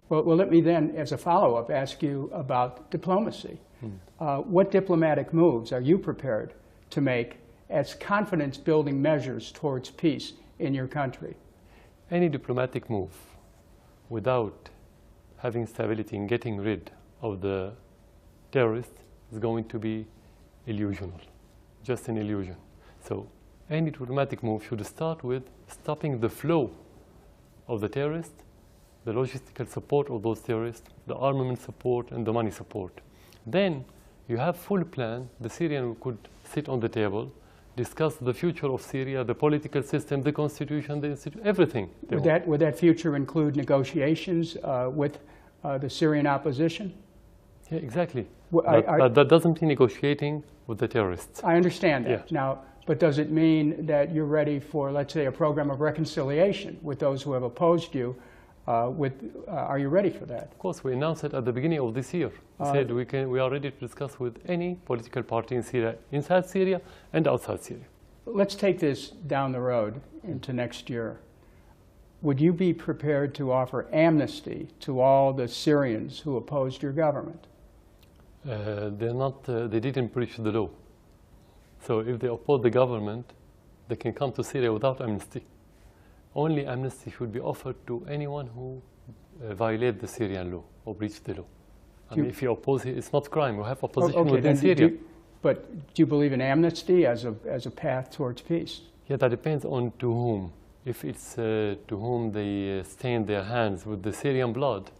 Well, let me then, as a follow-up, ask you about diplomacy. What diplomatic moves are you prepared to make as confidence-building measures towards peace in your country? Any diplomatic move without having stability and getting rid of the terrorists is going to be illusional, just an illusion. So any diplomatic move should start with stopping the flow of the terrorists, the logistical support of those terrorists, the armament support, and the money support. Then you have full plan. The Syrian could sit on the table, discuss the future of Syria, the political system, the constitution, the institution, everything. Would that future include negotiations with the Syrian opposition? Yeah, exactly. But that doesn't mean negotiating with the terrorists. I understand that. Yeah. Now, but does it mean that you're ready for, let's say, a program of reconciliation with those who have opposed you? Are you ready for that? Of course, we announced it at the beginning of this year. We said we are ready to discuss with any political party in Syria, inside Syria and outside Syria. Let's take this down the road into next year. Would you be prepared to offer amnesty to all the Syrians who opposed your government? They didn't breach the law. So if they oppose the government, they can come to Syria without amnesty. Only amnesty should be offered to anyone who violates the Syrian law or breach the law. And if you oppose it, it's not crime. We have opposition within Syria. But do you believe in amnesty as a path towards peace? Yeah, that depends on to whom. If it's to whom they stain their hands with the Syrian blood,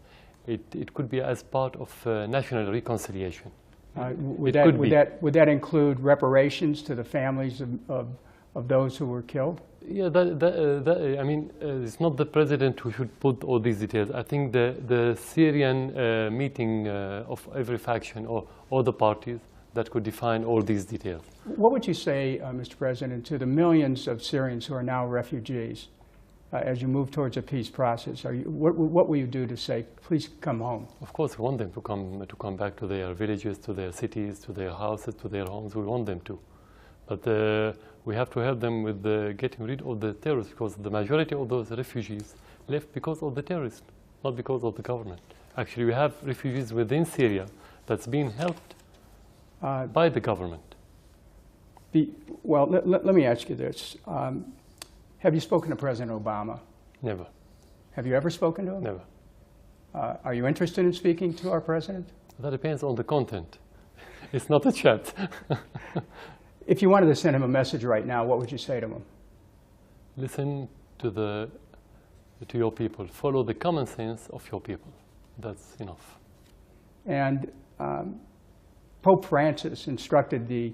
it could be as part of national reconciliation. Would that include reparations to the families of those who were killed? Yeah, I mean, it's not the president who should put all these details. I think the Syrian meeting of every faction or all the parties that could define all these details. What would you say, Mr. President, to the millions of Syrians who are now refugees as you move towards a peace process? What will you do to say, please come home? Of course, we want them to come back to their villages, to their cities, to their houses, to their homes. We want them to. But we have to help them with getting rid of the terrorists, because the majority of those refugees left because of the terrorists, not because of the government. Actually, we have refugees within Syria that's being helped by the government. Well, let me ask you this. Have you spoken to President Obama? Never. Have you ever spoken to him? Never. Are you interested in speaking to our president? That depends on the content. It's not a chat. If you wanted to send him a message right now, what would you say to him? Listen to your people. Follow the common sense of your people. That's enough. And Pope Francis instructed the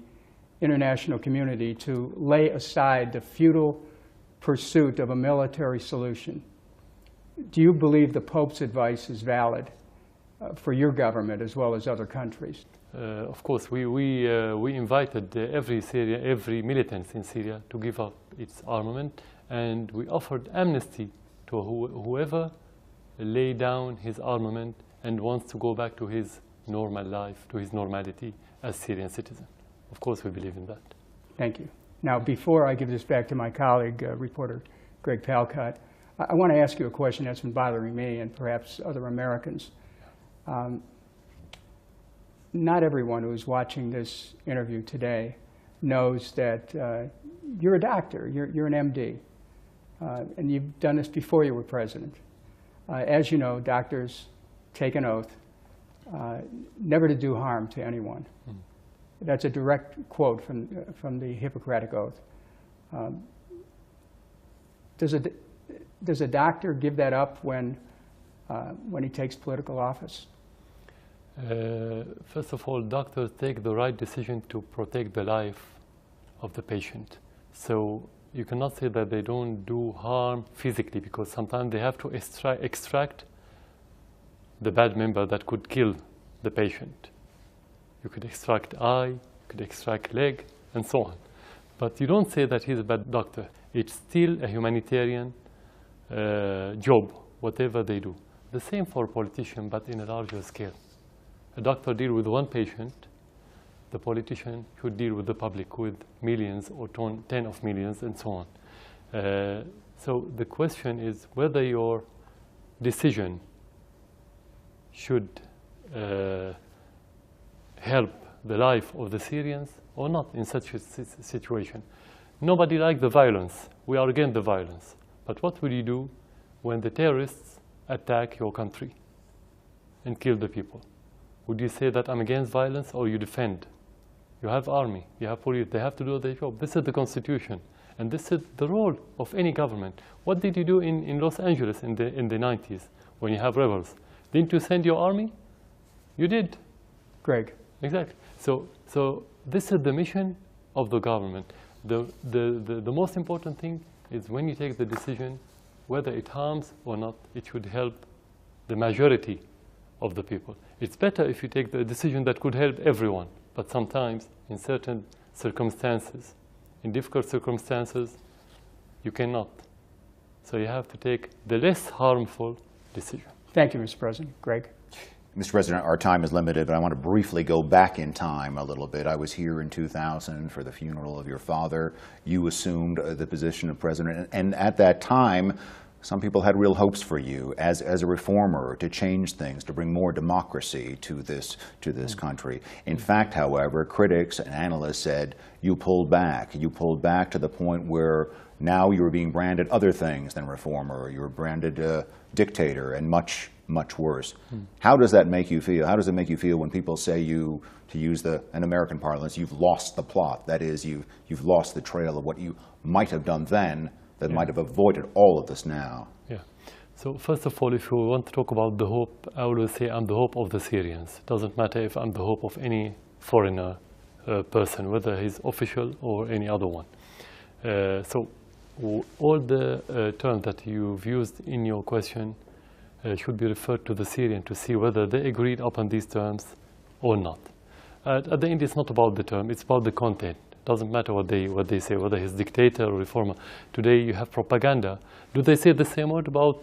international community to lay aside the futile pursuit of a military solution. Do you believe the Pope's advice is valid for your government as well as other countries? Of course, we invited every militant in Syria to give up its armament, and we offered amnesty to whoever laid down his armament and wants to go back to his normal life, to his normality as Syrian citizen. Of course, we believe in that. Thank you. Now, before I give this back to my colleague, reporter Greg Palcott, I want to ask you a question that's been bothering me and perhaps other Americans. Not everyone who is watching this interview today knows that you're a doctor, you're an MD, and you've done this before you were president. As you know, doctors take an oath never to do harm to anyone. That's a direct quote from the Hippocratic Oath. Does a doctor give that up when he takes political office? First of all, doctors take the right decision to protect the life of the patient. So you cannot say that they don't do harm physically, because sometimes they have to extract the bad member that could kill the patient. You could extract eye, you could extract leg, and so on. But you don't say that he's a bad doctor. It's still a humanitarian job, whatever they do. The same for a politician, but in a larger scale. A doctor deals with one patient. The politician should deal with the public, with millions or 10 of millions, and so on. So the question is whether your decision should help the life of the Syrians or not in such a situation. Nobody likes the violence. We are against the violence. But what will you do when the terrorists attack your country and kill the people? Would you say that I'm against violence, or you defend? You have army, you have police, they have to do their job. This is the Constitution, and this is the role of any government. What did you do in Los Angeles in the 90s when you have rebels? Didn't you send your army? You did. Greg. Exactly. So this is the mission of the government. The most important thing is when you take the decision, whether it harms or not, it should help the majority of the people. It's better if you take the decision that could help everyone, but sometimes in certain circumstances, in difficult circumstances, you cannot. So you have to take the less harmful decision. Thank you, Mr. President. Greg. Mr. President, our time is limited, but I want to briefly go back in time a little bit. I was here in 2000 for the funeral of your father. You assumed the position of president, and at that time, some people had real hopes for you as a reformer to change things, to bring more democracy to this country. In fact, however, critics and analysts said you pulled back. You pulled back to the point where now you were being branded other things than reformer. You were branded dictator and much worse. How does that make you feel? How does it make you feel when people say you, to use an American parlance, you've lost the plot? That is, you've lost the trail of what you might have done then that might have avoided all of this now. Yeah. So first of all, if you want to talk about the hope, I always say I'm the hope of the Syrians. It doesn't matter if I'm the hope of any foreigner person, whether he's official or any other one. So all the terms that you've used in your question should be referred to the Syrian to see whether they agreed upon these terms or not. At the end, it's not about the term, it's about the content. It doesn't matter what they say, whether he's dictator or reformer. Today you have propaganda. Do they say the same word about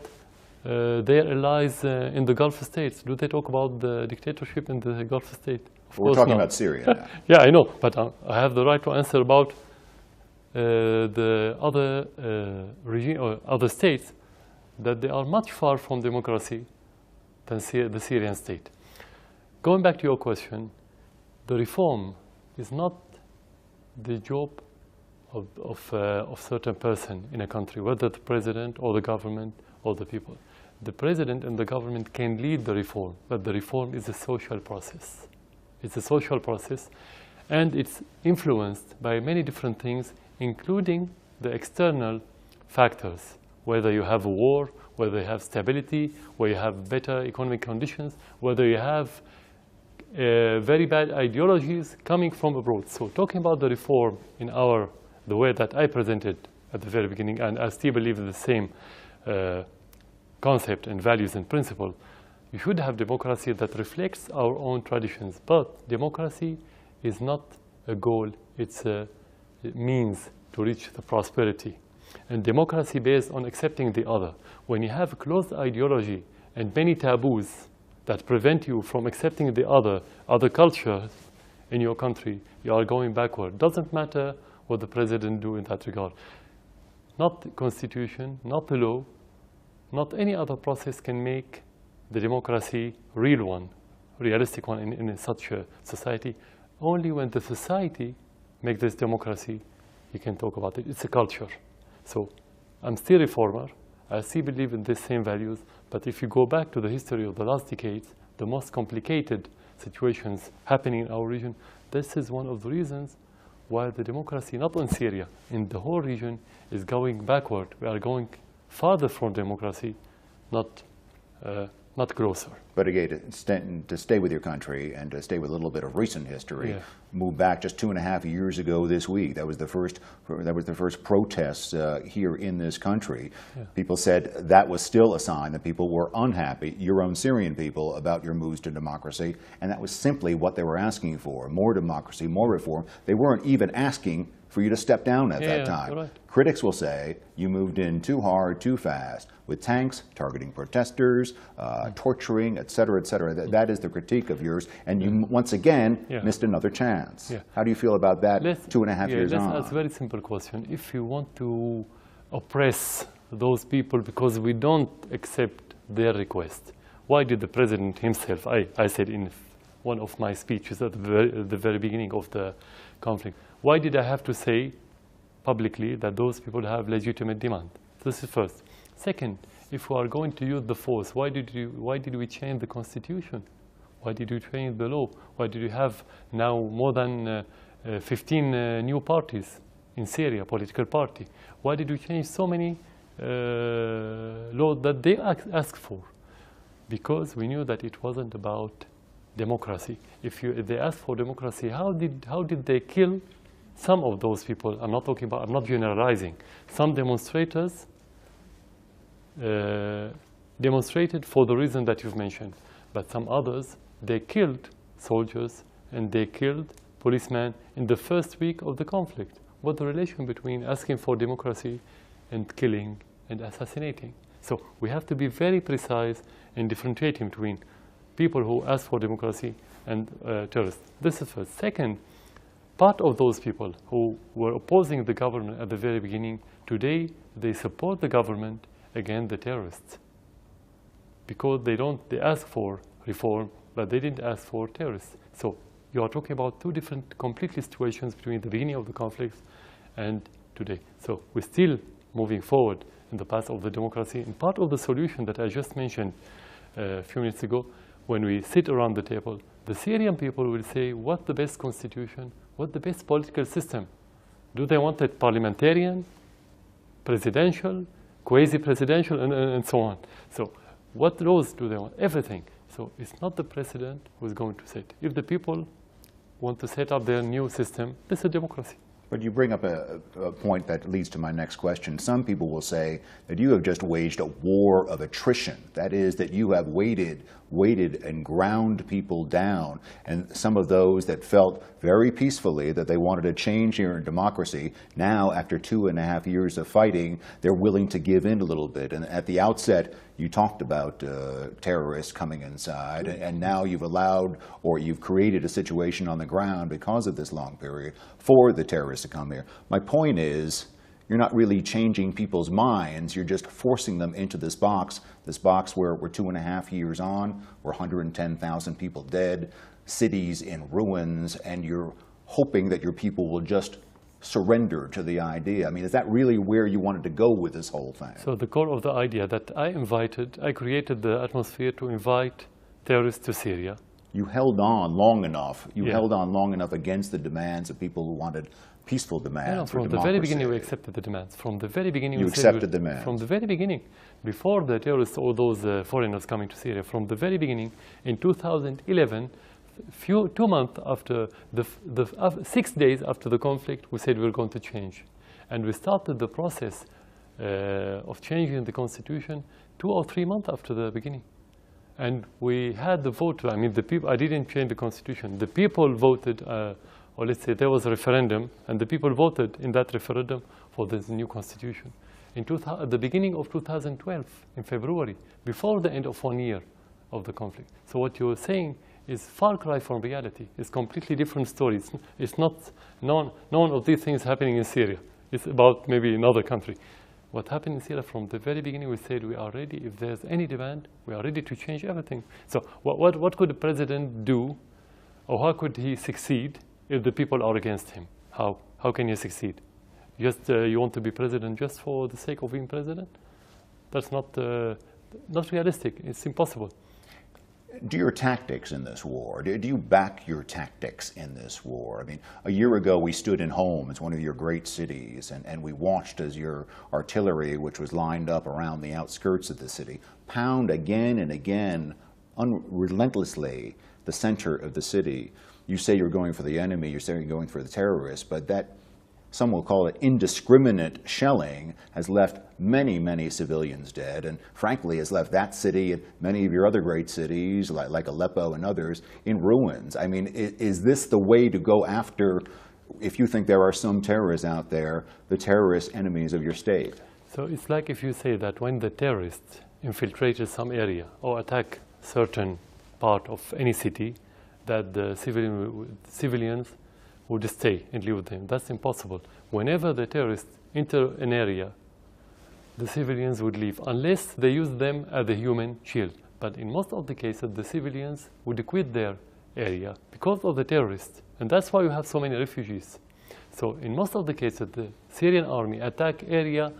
their allies in the Gulf states? Do they talk about the dictatorship in the Gulf state? We're talking about Syria now. Yeah, I know, but I have the right to answer about the other regime or other states, that they are much far from democracy than the Syrian state. Going back to your question, the reform is not the job of certain person in a country, whether the president or the government or the people. The president and the government can lead the reform, but the reform is a social process. It's a social process, and it's influenced by many different things, including the external factors, whether you have a war, whether you have stability, whether you have better economic conditions, whether you have very bad ideologies coming from abroad. So talking about the reform in the way that I presented at the very beginning, and I still believe in the same concept and values and principle, you should have democracy that reflects our own traditions. But democracy is not a goal, it's a means to reach the prosperity. And democracy based on accepting the other. When you have a closed ideology and many taboos that prevent you from accepting the other cultures in your country, you are going backward. Doesn't matter what the president do in that regard. Not the constitution, not the law, not any other process can make the democracy real one, realistic one in such a society. Only when the society makes this democracy, you can talk about it. It's a culture. So I'm still a reformer. I still believe in the same values. But if you go back to the history of the last decades, the most complicated situations happening in our region, this is one of the reasons why the democracy, not in Syria, in the whole region, is going backward. We are going farther from democracy, not closer. But again, to stay with your country and to stay with a little bit of recent history, move back just 2.5 years ago this week. That was the first protests here in this country. Yeah. People said that was still a sign that people were unhappy, your own Syrian people, about your moves to democracy, and that was simply what they were asking for: more democracy, more reform. They weren't even asking for you to step down at that time. Right. Critics will say you moved in too hard, too fast, with tanks targeting protesters, torturing, et cetera, et cetera. That is the critique of yours, and you once again missed another chance. Yeah. How do you feel about that 2.5 years on? That's a very simple question. If you want to oppress those people because we don't accept their request, why did the president himself, I said in one of my speeches at the very beginning of the conflict, why did I have to say publicly that those people have legitimate demand? This is first. Second, if we are going to use the force, why did we change the constitution? Why did you change the law? Why did you have now more than 15 new parties in Syria, political party? Why did you change so many laws that they asked for? Because we knew that it wasn't about democracy. If they asked for democracy, how did they kill some of those people? I'm not talking about, I'm not generalizing. Some demonstrators demonstrated for the reason that you've mentioned, but some others, they killed soldiers and they killed policemen in the first week of the conflict. What's the relation between asking for democracy and killing and assassinating? So we have to be very precise in differentiating between people who ask for democracy and terrorists. This is first. Second, part of those people who were opposing the government at the very beginning, today they support the government against the terrorists. Because they ask for reform, but they didn't ask for terrorists. So you are talking about two different completely situations between the beginning of the conflict and today. So we're still moving forward in the path of the democracy. And part of the solution that I just mentioned a few minutes ago, when we sit around the table, the Syrian people will say, what's the best constitution? What's the best political system? Do they want it parliamentarian, presidential, quasi-presidential, and so on? So what laws do they want? Everything. So it's not the president who's going to set. If the people want to set up their new system, this is democracy. But you bring up a point that leads to my next question. Some people will say that you have just waged a war of attrition. That is, that you have waited and ground people down. And some of those that felt very peacefully that they wanted a change here in democracy, now after 2.5 years of fighting, they're willing to give in a little bit. And at the outset, you talked about terrorists coming inside, and now you've allowed, or you've created a situation on the ground because of this long period for the terrorists to come here. My point is, you're not really changing people's minds, you're just forcing them into this box where we're 2.5 years on, we're 110,000 people dead, cities in ruins, and you're hoping that your people will just surrender to the idea. I mean, is that really where you wanted to go with this whole thing? So the core of the idea that I created the atmosphere to invite terrorists to Syria. You held on long enough. You held on long enough against the demands of people who wanted peaceful demands for democracy. From the very beginning, we accepted the demands. From the very beginning, you accepted the demands. From the very beginning, before the terrorists or those foreigners coming to Syria, from the very beginning, in 2011, 2 months after 6 days after the conflict, we said we were going to change, and we started the process of changing the constitution 2 or 3 months after the beginning. And we had the vote. I mean, the people. I didn't change the constitution. The people voted, or let's say there was a referendum, and the people voted in that referendum for this new constitution. At the beginning of 2012, in February, before the end of 1 year of the conflict. So what you're saying is far cry from reality. It's completely different stories. It's not none of these things happening in Syria. It's about maybe another country. What happened in Syria from the very beginning, we said we are ready. If there's any demand, we are ready to change everything. So what could the president do, or how could he succeed if the people are against him? How can he succeed? Just you want to be president just for the sake of being president? That's not realistic. It's impossible. Do your tactics in this war, do you back your tactics in this war? I mean, a year ago we stood in Homs, one of your great cities, and we watched as your artillery, which was lined up around the outskirts of the city, pound again and again, relentlessly, the center of the city. You say you're going for the enemy, you say you're going for the terrorists, but that, some will call it indiscriminate shelling, has left many, many civilians dead, and frankly has left that city and many of your other great cities, like Aleppo and others, in ruins. I mean, is this the way to go after, if you think there are some terrorists out there, the terrorist enemies of your state? So it's like if you say that when the terrorists infiltrated some area or attack certain part of any city, that the civilians would stay and live with them. That's impossible. Whenever the terrorists enter an area, the civilians would leave, unless they use them as a human shield. But in most of the cases, the civilians would quit their area because of the terrorists. And that's why you have so many refugees. So in most of the cases, the Syrian army attack area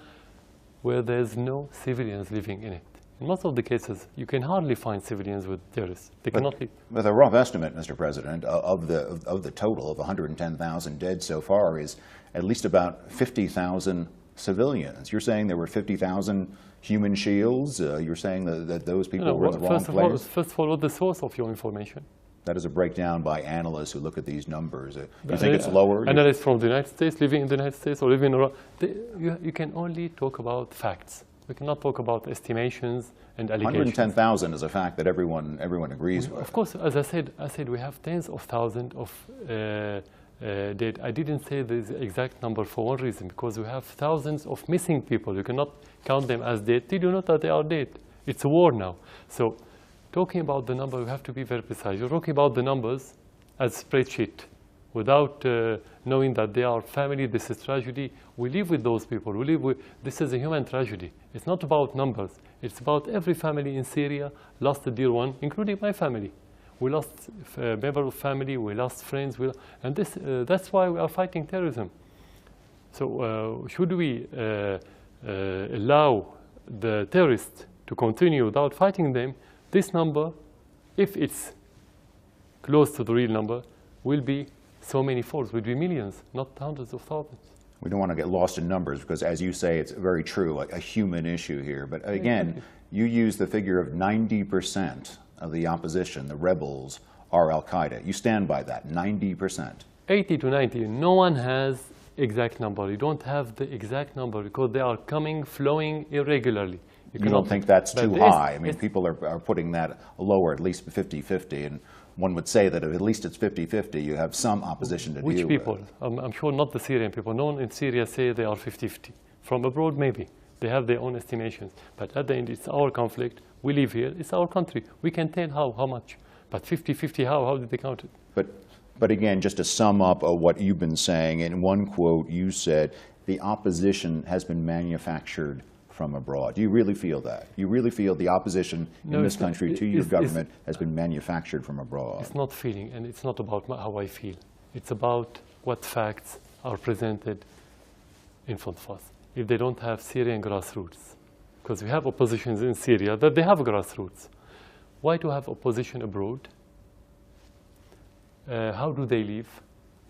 where there's no civilians living in it. In most of the cases, you can hardly find civilians with terrorists. They cannot live. With a rough estimate, Mr. President, of the total of 110,000 dead so far is at least about 50,000 civilians. You're saying there were 50,000 human shields? You're saying that those people were in the wrong place? First of all, what's the source of your information? That is a breakdown by analysts who look at these numbers. You think it's lower? Analysts from the United States, living in the United States or living around, you can only talk about facts. We cannot talk about estimations and allegations. 110,000 is a fact that everyone agrees with. Of course, as I said, we have tens of thousands of dead. I didn't say the exact number for one reason, because we have thousands of missing people. You cannot count them as dead. Did you know that they are dead? It's a war now. So talking about the number, we have to be very precise. You're talking about the numbers as a spreadsheet without knowing that they are family. This is tragedy. We live with those people. This is a human tragedy. It's not about numbers. It's about every family in Syria lost a dear one, including my family. We lost a member of family. We lost friends. And that's why we are fighting terrorism. So should we allow the terrorists to continue without fighting them? This number, if it's close to the real number, will be so many folds, will be millions, not hundreds of thousands. We don't want to get lost in numbers because, as you say, it's very true, like a human issue here. But again, you use the figure of 90% of the opposition, the rebels, are al-Qaeda. You stand by that, 90%. 80 to 90. No one has exact number. You don't have the exact number because they are coming, flowing irregularly. You don't think that's too high? I mean, people are putting that lower, at least 50-50, and one would say that if at least it's 50-50, you have some opposition to deal with. Which people? I'm sure not the Syrian people. No one in Syria say they are 50-50. From abroad, maybe. They have their own estimations. But at the end, it's our conflict. We live here. It's our country. We can tell how much. But 50-50, how did they count it? But again, just to sum up what you've been saying, in one quote you said, the opposition has been manufactured from abroad. Do you really feel that? You really feel the opposition in this country to your government has been manufactured from abroad? It's not feeling, and it's not about how I feel. It's about what facts are presented in front of us. If they don't have Syrian grassroots, because we have oppositions in Syria that they have grassroots. Why to have opposition abroad? How do they live?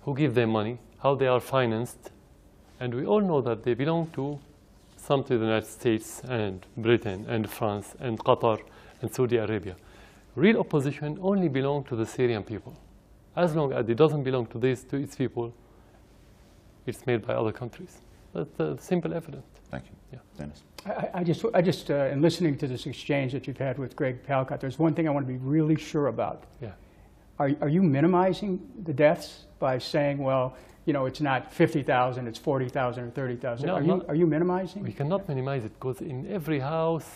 Who give them money? How they are financed? And we all know that they belong to some to the United States and Britain and France and Qatar and Saudi Arabia. Real opposition only belongs to the Syrian people. As long as it doesn't belong to its people, it's made by other countries. That's simple evidence. Thank you. Yeah. Dennis. I just in listening to this exchange that you've had with Greg Palcott, there's one thing I want to be really sure about. Yeah. Are you minimizing the deaths by saying, well, you know, it's not 50,000, it's 40,000 or 30,000? No, are you minimizing? We cannot minimize it because in every house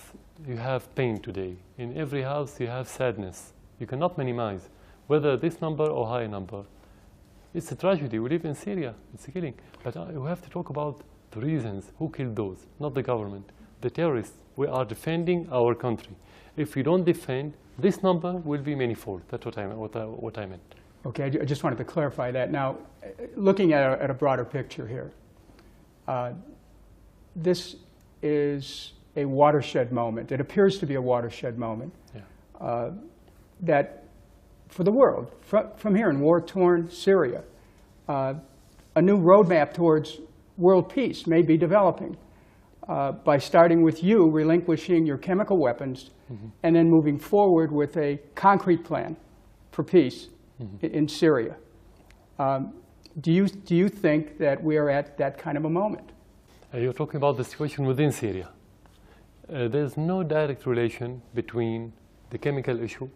you have pain today. In every house you have sadness. You cannot minimize whether this number or high number. It's a tragedy. We live in Syria. It's a killing. But we have to talk about the reasons. Who killed those? Not the government. The terrorists. We are defending our country. If we don't defend, this number will be manifold. That's what I meant. Okay, I just wanted to clarify that. Now, looking at a broader picture here, this is a watershed moment. It appears to be a watershed moment that, for the world, from here in war-torn Syria, a new roadmap towards world peace may be developing by starting with you relinquishing your chemical weapons and then moving forward with a concrete plan for peace in Syria. Do you think that we are at that kind of a moment? You're talking about the situation within Syria. There's no direct relation between the chemical issue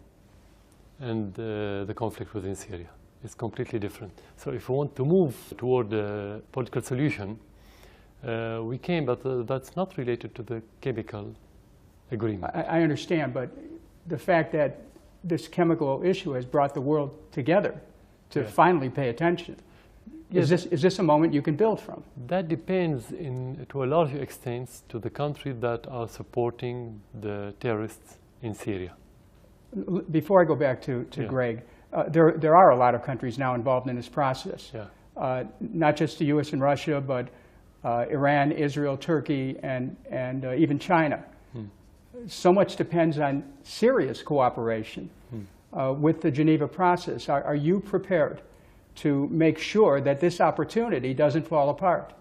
and the conflict within Syria. It's completely different. So if we want to move toward a political solution, we can, but that's not related to the chemical agreement. I understand, but the fact that this chemical issue has brought the world together to finally pay attention. Yes. Is this a moment you can build from? That depends to a large extent to the countries that are supporting the terrorists in Syria. Before I go back to Greg, there are a lot of countries now involved in this process. Yeah. Not just the U.S. and Russia, but Iran, Israel, Turkey, and even China. So much depends on serious cooperation with the Geneva process. Are you prepared to make sure that this opportunity doesn't fall apart?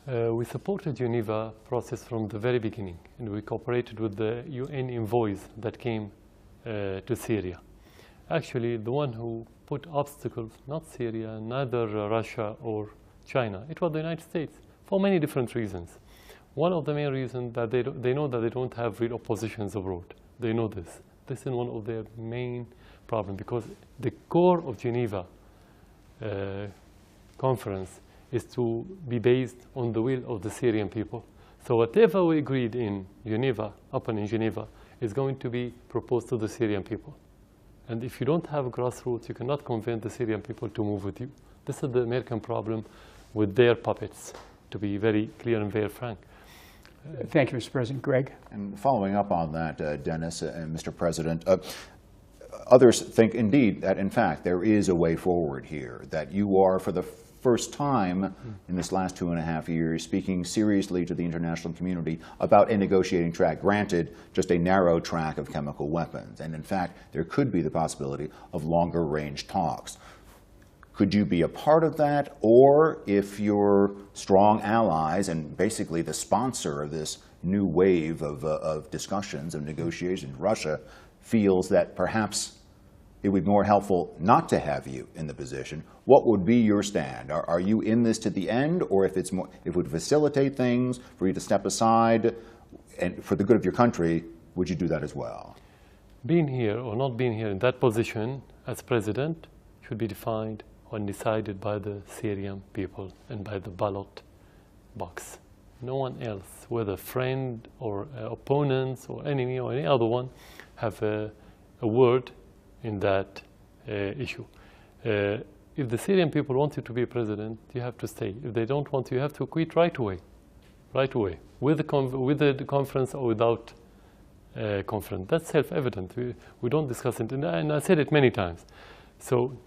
We supported Geneva process from the very beginning, and we cooperated with the UN envoys that came to Syria. Actually, the one who put obstacles, not Syria, neither Russia or China, it was the United States, for many different reasons. One of the main reasons that they know that they don't have real oppositions abroad. They know this. This is one of their main problems, because the core of Geneva conference is to be based on the will of the Syrian people. So whatever we agreed in Geneva, upon in Geneva, is going to be proposed to the Syrian people. And if you don't have grassroots, you cannot convince the Syrian people to move with you. This is the American problem with their puppets, to be very clear and very frank. Thank you, Mr. President. Greg? And following up on that, Dennis and Mr. President, others think indeed that, in fact, there is a way forward here, that you are, for the first time in this last 2.5 years, speaking seriously to the international community about a negotiating track, granted just a narrow track of chemical weapons. And in fact, there could be the possibility of longer range talks. Could you be a part of that? Or if your strong allies and basically the sponsor of this new wave of discussions and negotiations, Russia, feels that perhaps it would be more helpful not to have you in the position, what would be your stand? Are you in this to the end, or if it's more, if it would facilitate things for you to step aside and for the good of your country, would you do that as well? Being here or not being here in that position as president should be defined and decided by the Syrian people and by the ballot box. No one else, whether friend or opponents or enemy or any other one, have a word in that issue. If the Syrian people want you to be president, you have to stay. If they don't want you, you have to quit right away. Right away. With the conference or without conference. That's self-evident. We don't discuss it. And I said it many times. So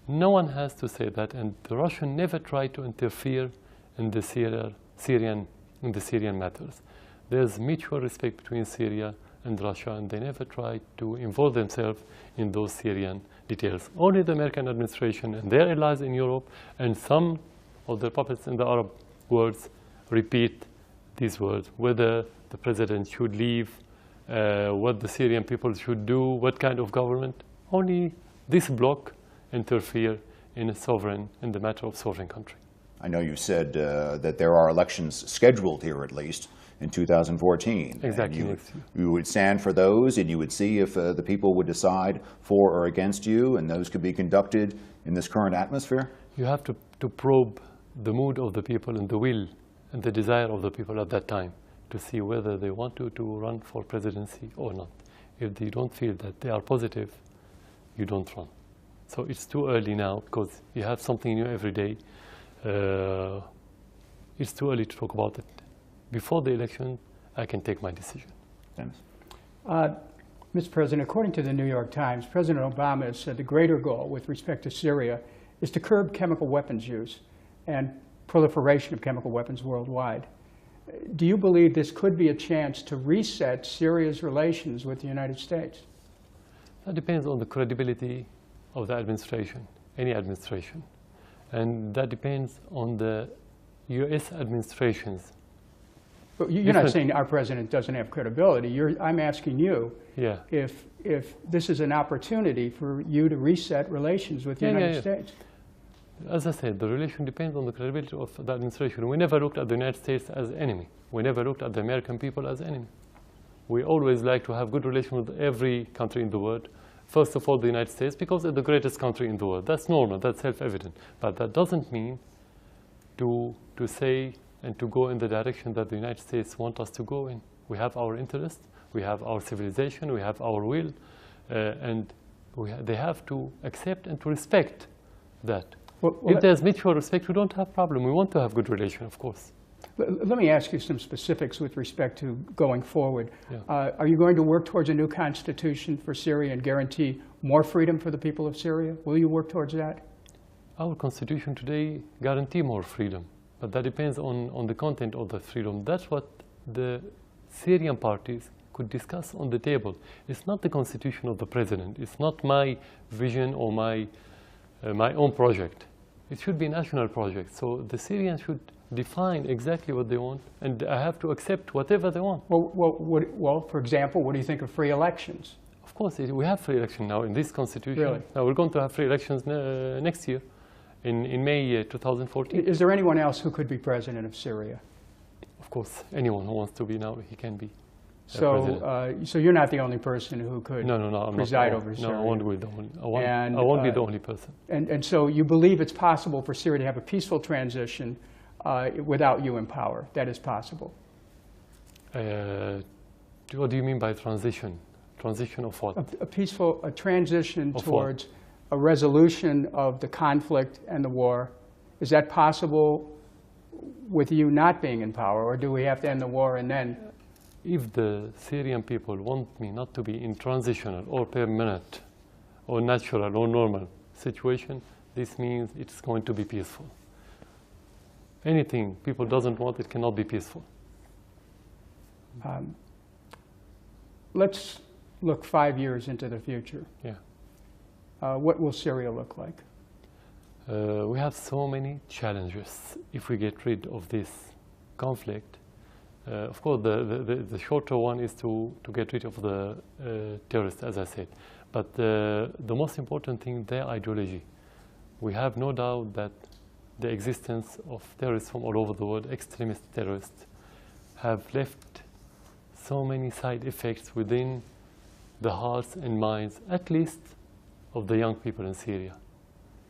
no one has to say that. And the Russians never tried to interfere in the Syrian matters. There's mutual respect between Syria and Russia, and they never tried to involve themselves in those Syrian details. Only the American administration and their allies in Europe and some of the puppets in the Arab world repeat these words, whether the president should leave, what the Syrian people should do, what kind of government. Only this bloc interfere in the matter of sovereign country. I know you said that there are elections scheduled here, at least, in 2014. Exactly. And you would stand for those, and you would see if the people would decide for or against you, and those could be conducted in this current atmosphere? You have to probe the mood of the people and the will and the desire of the people at that time to see whether they want to run for presidency or not. If they don't feel that they are positive, you don't run. So it's too early now, because you have something new every day. It's too early to talk about it. Before the election, I can take my decision. Dennis? Mr. President, according to the New York Times, President Obama has said the greater goal with respect to Syria is to curb chemical weapons use and proliferation of chemical weapons worldwide. Do you believe this could be a chance to reset Syria's relations with the United States? That depends on the credibility of the administration, any administration. And that depends on the U.S. administration's. But you're not saying our president doesn't have credibility. I'm asking you if this is an opportunity for you to reset relations with the United States. As I said, the relation depends on the credibility of the administration. We never looked at the United States as enemy. We never looked at the American people as enemy. We always like to have good relations with every country in the world. First of all, the United States, because it's the greatest country in the world. That's normal, that's self-evident. But that doesn't mean to say and to go in the direction that the United States want us to go in. We have our interests, we have our civilization, we have our will, and they have to accept and to respect that. If there's mutual respect, we don't have problem. We want to have good relation, of course. Let me ask you some specifics with respect to going forward. Yeah. Are you going to work towards a new constitution for Syria and guarantee more freedom for the people of Syria? Will you work towards that? Our constitution today guarantees more freedom, but that depends on the content of the freedom. That's what the Syrian parties could discuss on the table. It's not the constitution of the president. It's not my vision or my own project. It should be a national project. So the Syrians should define exactly what they want, and I have to accept whatever they want. Well, for example, what do you think of free elections? Of course, we have free elections now in this constitution. Really? Now we're going to have free elections next year, in May 2014. Is there anyone else who could be president of Syria? Of course, anyone who wants to be now, he can be. So you're not the only person who could preside over Syria? No, I won't be the only. I won't be the only person. And so you believe it's possible for Syria to have a peaceful transition without you in power? That is possible? What do you mean by transition? Transition of what? A transition of towards what? A resolution of the conflict and the war. Is that possible with you not being in power, or do we have to end the war and then? If the Syrian people want me not to be in transitional or permanent or natural or normal situation, this means it's going to be peaceful. Anything people doesn't want, it cannot be peaceful. Let's look 5 years into the future. Yeah. What will Syria look like? We have so many challenges. If we get rid of this conflict, of course, the shorter one is to get rid of the terrorists, as I said. But the most important thing, their ideology. We have no doubt that the existence of terrorists from all over the world, extremist terrorists, have left so many side effects within the hearts and minds, at least of the young people in Syria.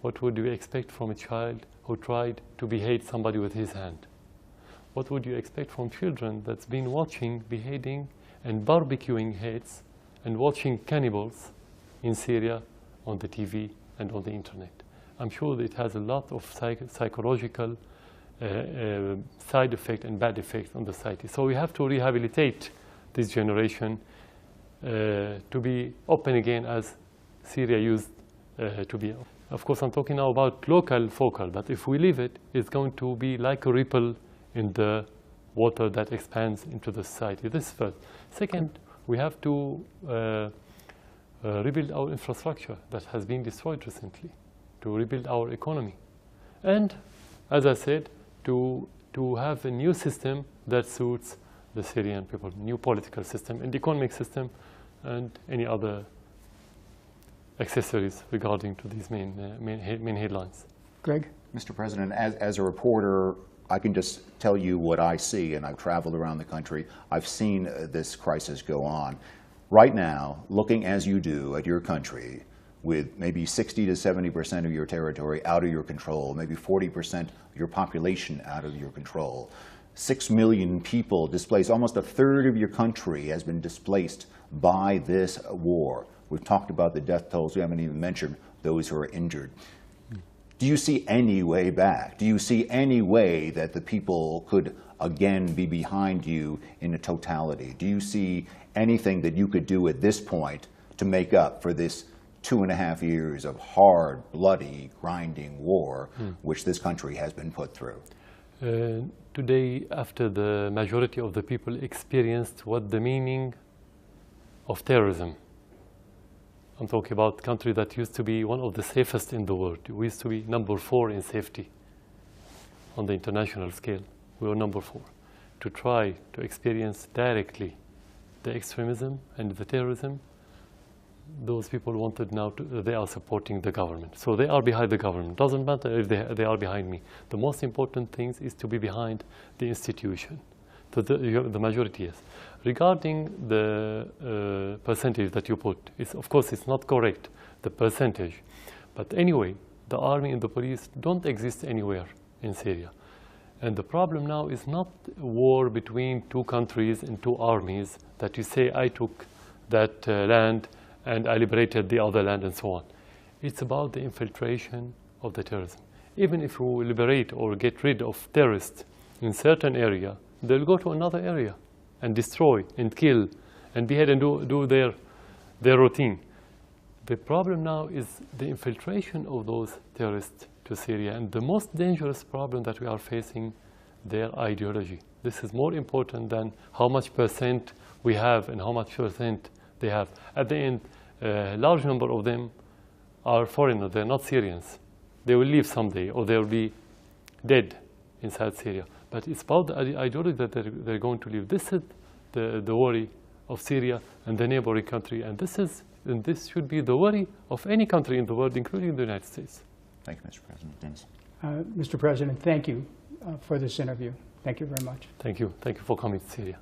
What would you expect from a child who tried to behead somebody with his hand? What would you expect from children that's been watching beheading and barbecuing heads and watching cannibals in Syria on the TV and on the internet? I'm sure that it has a lot of psychological side effect and bad effects on the society. So we have to rehabilitate this generation to be open again as Syria used to be. Of course, I'm talking now about local focal, but if we leave it, it's going to be like a ripple in the water that expands into the society. This is first. Second, we have to rebuild our infrastructure that has been destroyed recently, to rebuild our economy. And, as I said, to have a new system that suits the Syrian people, new political system and economic system, and any other accessories regarding to these main headlines. Greg? Mr. President, as a reporter, I can just tell you what I see, and I've traveled around the country. I've seen this crisis go on. Right now, looking as you do at your country, with maybe 60 to 70% of your territory out of your control, maybe 40% of your population out of your control, 6 million people displaced, almost a third of your country has been displaced by this war. We've talked about the death tolls. We haven't even mentioned those who are injured. Do you see any way back? Do you see any way that the people could again be behind you in a totality? Do you see anything that you could do at this point to make up for this 2.5 years of hard, bloody, grinding war which this country has been put through? Today, after the majority of the people experienced what the meaning of terrorism, I'm talking about a country that used to be one of the safest in the world. We used to be number 4 in safety on the international scale. We were number 4. To try to experience directly the extremism and the terrorism, those people wanted now they are supporting the government. So they are behind the government. Doesn't matter if they are behind me. The most important thing is to be behind the institution. So the majority is. Regarding the percentage that you put, of course it's not correct, the percentage. But anyway, the army and the police don't exist anywhere in Syria. And the problem now is not a war between 2 countries and 2 armies that you say, I took that land and I liberated the other land and so on. It's about the infiltration of the terrorism. Even if we liberate or get rid of terrorists in certain area, they'll go to another area and destroy and kill and behead and do their routine. The problem now is the infiltration of those terrorists to Syria, and the most dangerous problem that we are facing, their ideology. This is more important than how much percent we have and how much percent they have. At the end, a large number of them are foreigners, they're not Syrians. They will leave someday, or they will be dead inside Syria. But it's about the ideology that they're going to leave. This is the worry of Syria and the neighboring country, and this should be the worry of any country in the world, including the United States. Thank you, Mr. President. Dennis. Mr. President, thank you for this interview. Thank you very much. Thank you. Thank you for coming to Syria.